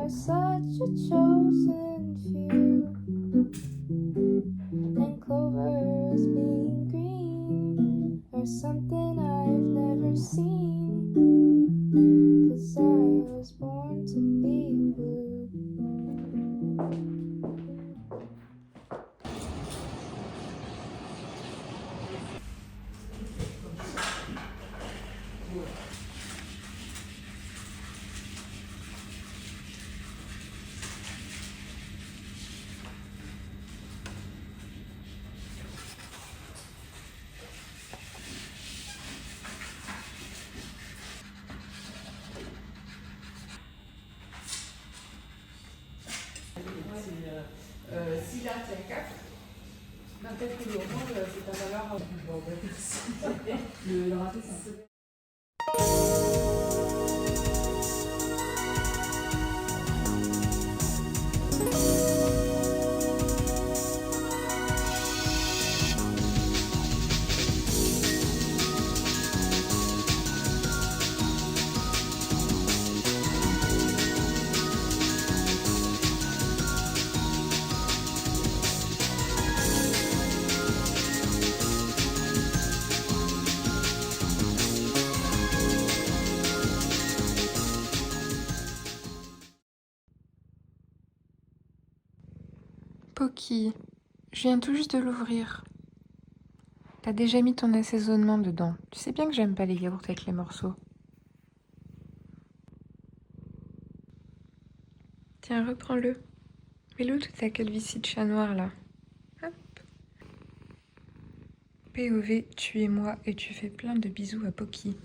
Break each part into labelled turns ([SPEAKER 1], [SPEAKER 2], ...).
[SPEAKER 1] We're such a chosen few, and clovers being green are something I've never seen, 'cause I was born to be blue.
[SPEAKER 2] Si là tu as 4, ben, peut-être que au moins c'est ta valeur. Le raté c'est
[SPEAKER 3] Pocky, je viens tout juste de l'ouvrir. T'as déjà mis ton assaisonnement dedans. Tu sais bien que j'aime pas les yaourts avec les morceaux. Tiens, reprends-le. Mets-le toute ta calvitie de chat noir là. Hop. POV, tu es moi et tu fais plein de bisous à Pocky.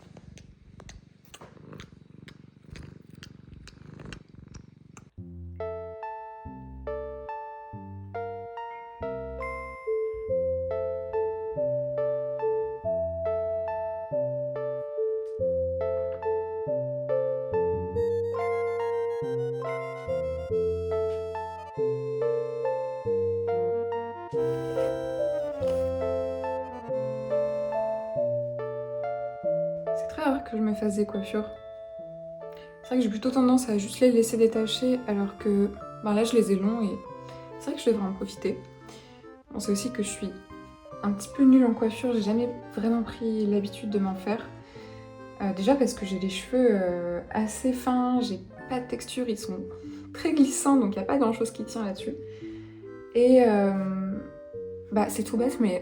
[SPEAKER 3] C'est très rare que je me fasse des coiffures. C'est vrai que j'ai plutôt tendance à juste les laisser détacher alors que là je les ai longs et c'est vrai que je devrais en profiter. Bon, c'est aussi que je suis un petit peu nulle en coiffure, j'ai jamais vraiment pris l'habitude de m'en faire. Déjà parce que j'ai les cheveux assez fins, j'ai pas de texture, ils sont très glissants donc il n'y a pas grand chose qui tient là-dessus. Et c'est tout bête mais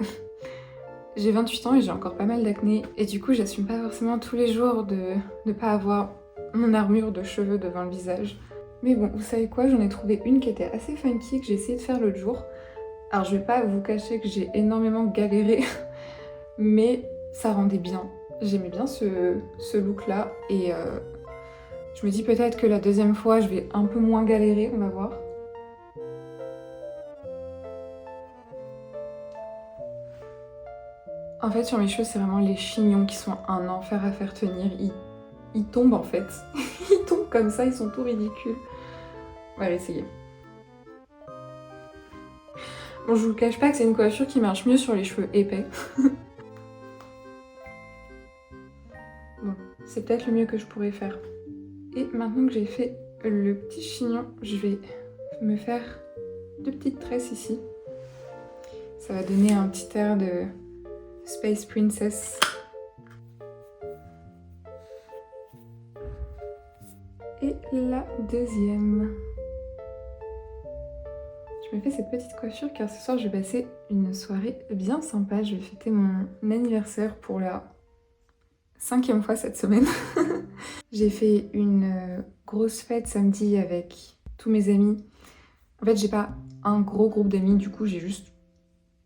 [SPEAKER 3] j'ai 28 ans et j'ai encore pas mal d'acné et du coup j'assume pas forcément tous les jours de ne pas avoir mon armure de cheveux devant le visage. Mais bon, vous savez quoi, j'en ai trouvé une qui était assez funky que j'ai essayé de faire l'autre jour. Alors je vais pas vous cacher que j'ai énormément galéré, mais ça rendait bien. J'aimais bien ce look là et je me dis peut-être que la deuxième fois je vais un peu moins galérer, on va voir. En fait sur mes cheveux c'est vraiment les chignons qui sont un enfer à faire tenir, ils tombent en fait. Ils tombent comme ça, ils sont tout ridicules. On va essayer. Bon, je vous cache pas que c'est une coiffure qui marche mieux sur les cheveux épais. Bon, c'est peut-être le mieux que je pourrais faire. Et maintenant que j'ai fait le petit chignon, je vais me faire deux petites tresses ici. Ça va donner un petit air de Space Princess. Et la deuxième. Je me fais cette petite coiffure car ce soir je vais passer une soirée bien sympa. Je vais fêter mon anniversaire pour la 5e fois cette semaine. J'ai fait une grosse fête samedi avec tous mes amis. En fait j'ai pas un gros groupe d'amis, du coup j'ai juste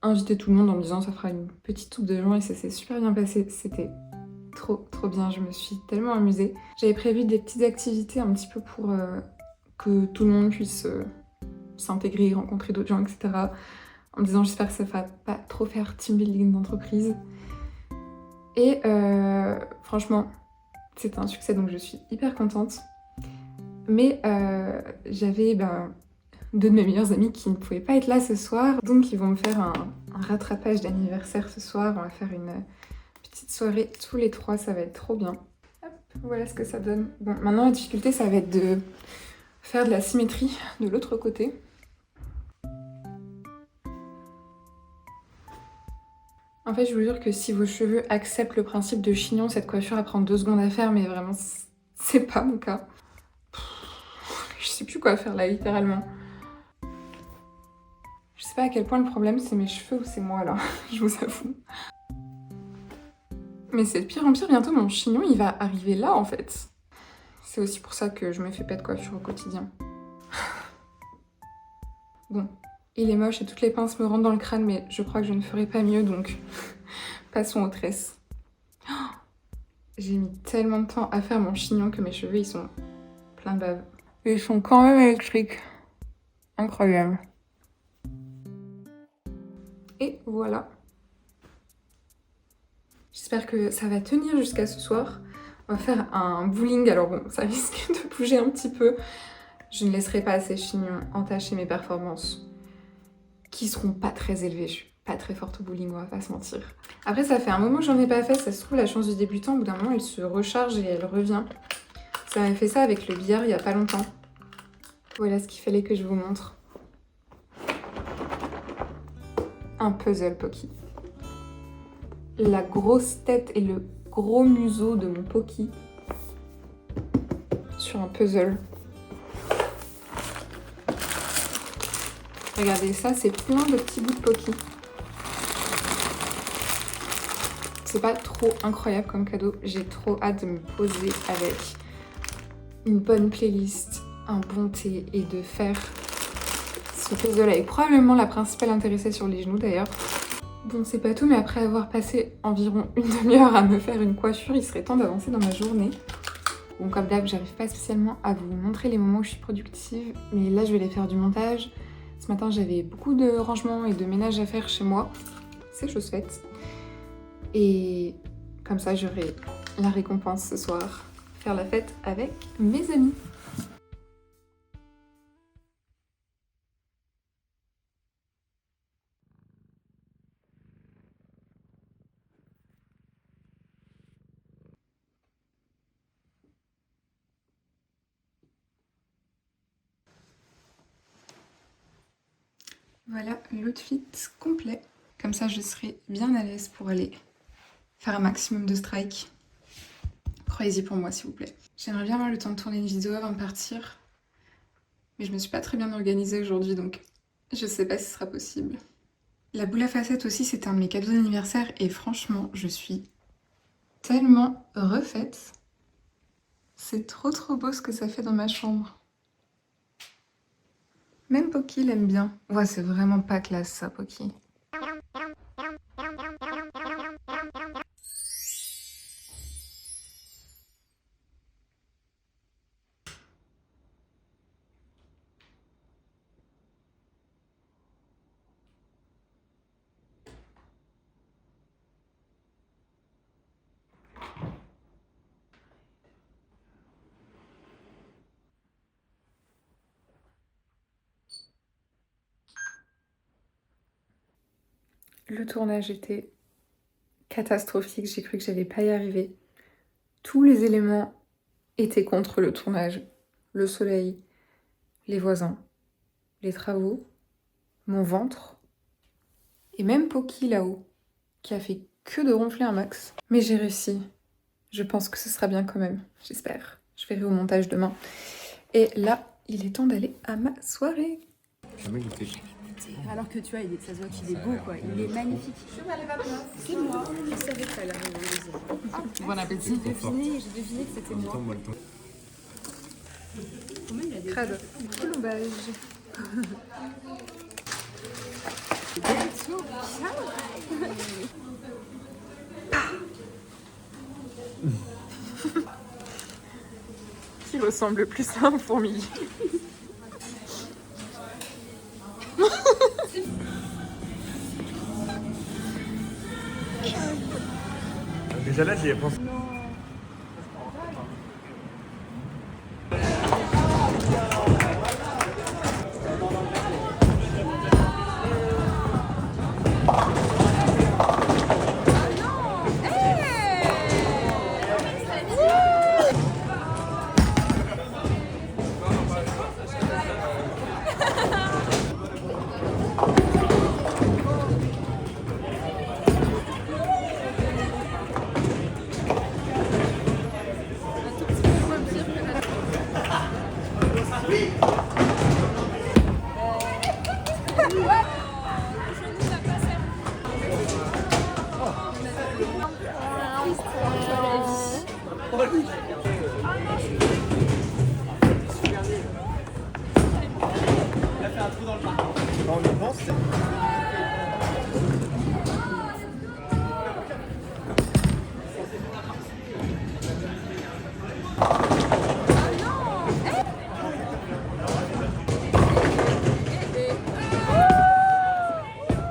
[SPEAKER 3] invité tout le monde en me disant ça fera une petite soupe de joint et ça s'est super bien passé. C'était trop bien, je me suis tellement amusée. J'avais prévu des petites activités un petit peu pour que tout le monde puisse s'intégrer, rencontrer d'autres gens, etc. En me disant j'espère que ça va pas trop faire team building d'entreprise. Et franchement, c'était un succès donc je suis hyper contente. Mais j'avais deux de mes meilleurs amis qui ne pouvaient pas être là ce soir, donc ils vont me faire un rattrapage d'anniversaire ce soir. On va faire une petite soirée tous les trois, ça va être trop bien. Hop, voilà ce que ça donne. Bon, maintenant la difficulté ça va être de faire de la symétrie de l'autre côté. En fait, je vous jure que si vos cheveux acceptent le principe de chignon, cette coiffure elle prend 2 secondes à faire, mais vraiment, c'est pas mon cas. Je sais plus quoi faire là, littéralement. Je sais pas à quel point le problème c'est mes cheveux ou c'est moi là, je vous avoue. Mais c'est de pire en pire, bientôt mon chignon il va arriver là en fait. C'est aussi pour ça que je me fais pas de coiffure au quotidien. Bon, il est moche et toutes les pinces me rentrent dans le crâne, mais je crois que je ne ferai pas mieux, donc passons aux tresses. J'ai mis tellement de temps à faire mon chignon que mes cheveux ils sont plein de bave. Et ils sont quand même électriques. Incroyable. Et voilà. J'espère que ça va tenir jusqu'à ce soir. On va faire un bowling, alors bon, ça risque de bouger un petit peu. Je ne laisserai pas ces chignons entacher mes performances, qui seront pas très élevées. Je suis pas très forte au bowling, on va pas se mentir. Après, ça fait un moment que j'en ai pas fait, ça se trouve, la chance du débutant, au bout d'un moment, elle se recharge et elle revient. Ça m'a fait ça avec le billard il y a pas longtemps. Voilà ce qu'il fallait que je vous montre. Un puzzle Pocky. La grosse tête et le gros museau de mon Pocky sur un puzzle. Regardez ça, c'est plein de petits bouts de Pocky. C'est pas trop incroyable comme cadeau. J'ai trop hâte de me poser avec une bonne playlist, un bon thé et de faire ce puzzle avec probablement la principale intéressée sur les genoux d'ailleurs. Bon, c'est pas tout, mais après avoir passé environ une demi-heure à me faire une coiffure, il serait temps d'avancer dans ma journée. Bon, comme d'hab, j'arrive pas spécialement à vous montrer les moments où je suis productive, mais là, je vais aller faire du montage. Ce matin, j'avais beaucoup de rangement et de ménage à faire chez moi. C'est chose faite. Et comme ça, j'aurai la récompense ce soir. Faire la fête avec mes amis. Voilà l'outfit complet. Comme ça, je serai bien à l'aise pour aller faire un maximum de strike. Croyez-y pour moi, s'il vous plaît. J'aimerais bien avoir le temps de tourner une vidéo avant de partir. Mais je me suis pas très bien organisée aujourd'hui, donc je sais pas si ce sera possible. La boule à facettes aussi, c'était un de mes cadeaux d'anniversaire. Et franchement, je suis tellement refaite. C'est trop beau ce que ça fait dans ma chambre. Même Pocky l'aime bien. Ouais, c'est vraiment pas classe ça, Pocky. Le tournage était catastrophique, j'ai cru que j'allais pas y arriver. Tous les éléments étaient contre le tournage. Le soleil, les voisins, les travaux, mon ventre, et même Pocky là-haut, qui a fait que de ronfler un max. Mais j'ai réussi. Je pense que ce sera bien quand même, j'espère. Je verrai au montage demain. Et là, il est temps d'aller à ma soirée.
[SPEAKER 4] Alors que tu vois, ça se voit qu'il est beau, quoi. Il est magnifique. C'est moi. Je savais que ça allait arriver.
[SPEAKER 3] Bon appétit.
[SPEAKER 4] J'ai deviné que c'était moi.
[SPEAKER 3] Crade. Colombage. Qui ressemble le plus à un fourmilier?
[SPEAKER 5] Déjà là, j'y ai pensé. Quand on y pense, c'est...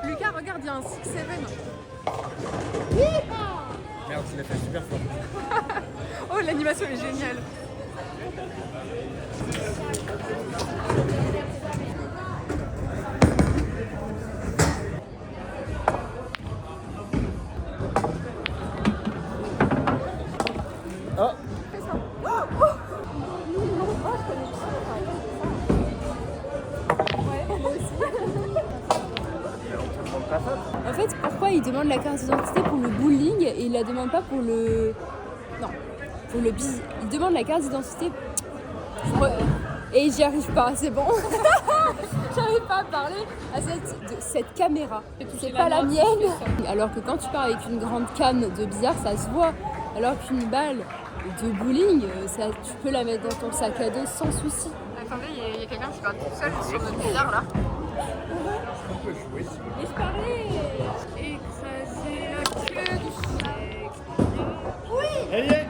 [SPEAKER 2] Lucas, regarde, il y a un 6-7.
[SPEAKER 5] Merde, tu l'as fait super fort.
[SPEAKER 2] Oh, l'animation est géniale.
[SPEAKER 4] En fait, pourquoi il demande la carte d'identité pour le bowling et il la demande pas pour le... Non, pour le bis. Il demande la carte d'identité et j'y arrive pas, c'est bon. J'arrive pas à parler à cette caméra. C'est pas la mienne. Alors que quand tu pars avec une grande canne de billard, ça se voit. Alors qu'une balle de bowling, ça, tu peux la mettre dans ton sac à dos sans souci.
[SPEAKER 2] Attendez, il y a quelqu'un qui va tout seul sur notre billard là.
[SPEAKER 5] On peut jouer si
[SPEAKER 4] Et je parlais.
[SPEAKER 2] Écraser la queue du sexe.
[SPEAKER 5] Elle y est.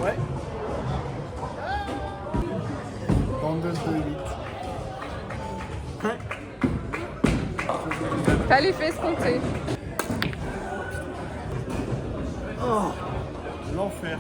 [SPEAKER 5] Ouais. Bandeuse de 8.
[SPEAKER 2] T'as les fesses comptées.
[SPEAKER 5] Oh, l'enfer.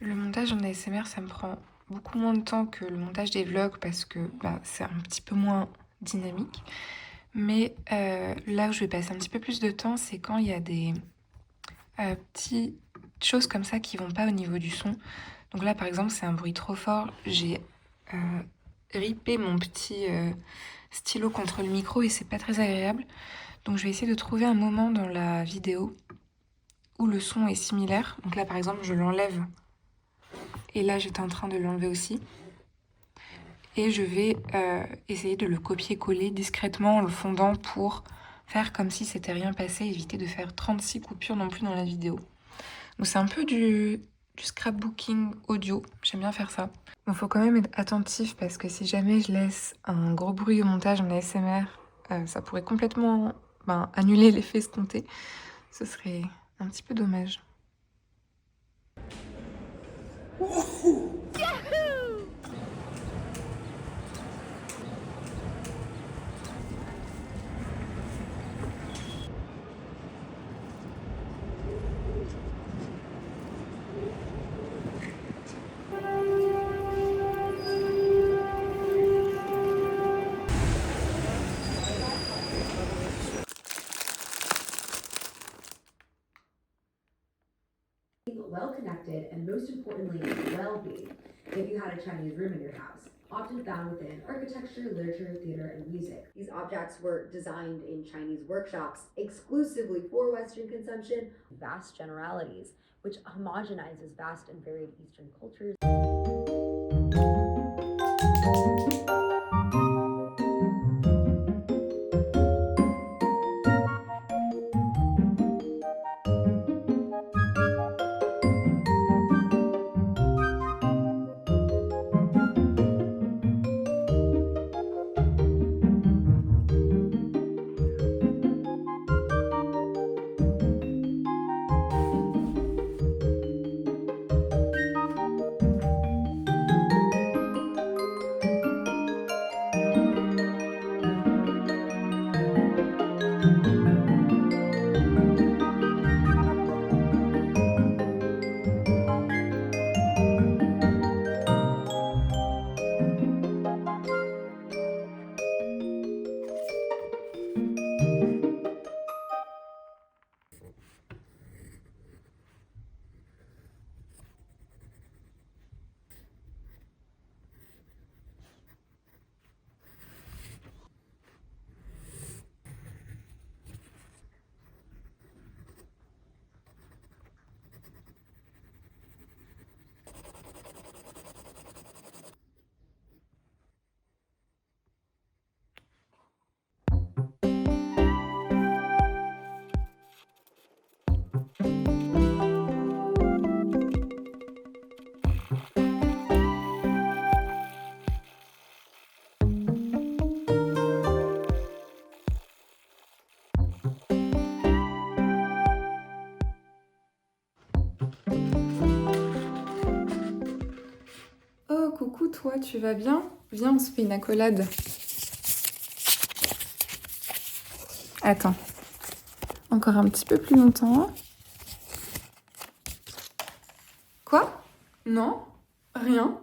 [SPEAKER 3] Le montage en ASMR, ça me prend beaucoup moins de temps que le montage des vlogs parce que c'est un petit peu moins dynamique. Mais là où je vais passer un petit peu plus de temps, c'est quand il y a des petites choses comme ça qui vont pas au niveau du son. Donc là, par exemple, c'est un bruit trop fort. J'ai ripé mon petit stylo contre le micro et c'est pas très agréable. Donc je vais essayer de trouver un moment dans la vidéo où le son est similaire. Donc là, par exemple, je l'enlève. Et là, j'étais en train de l'enlever aussi. Et je vais essayer de le copier-coller discrètement en le fondant pour faire comme si c'était rien passé, éviter de faire 36 coupures non plus dans la vidéo. Donc c'est un peu du scrapbooking audio, j'aime bien faire ça. Bon, faut quand même être attentif parce que si jamais je laisse un gros bruit au montage en ASMR, ça pourrait complètement annuler l'effet escompté. Ce serait un petit peu dommage.
[SPEAKER 6] connected, and most importantly, well-being if you had a Chinese room in your house, often found within architecture, literature, theater, and music. These objects were designed in Chinese workshops exclusively for Western consumption. Vast generalities, which homogenizes vast and varied Eastern cultures.
[SPEAKER 3] Oh, coucou toi, tu vas bien? Viens, on se fait une accolade. Attends. Encore un petit peu plus longtemps. Quoi? Non? Rien?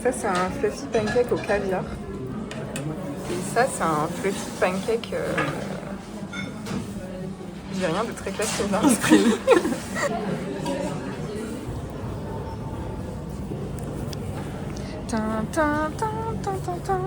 [SPEAKER 3] Ça, c'est un fluffy pancake au caviar. Et ça, c'est un fluffy pancake... J'ai rien de très classique dans l'esprit. Tin, tin, tin, tin, tin, tin.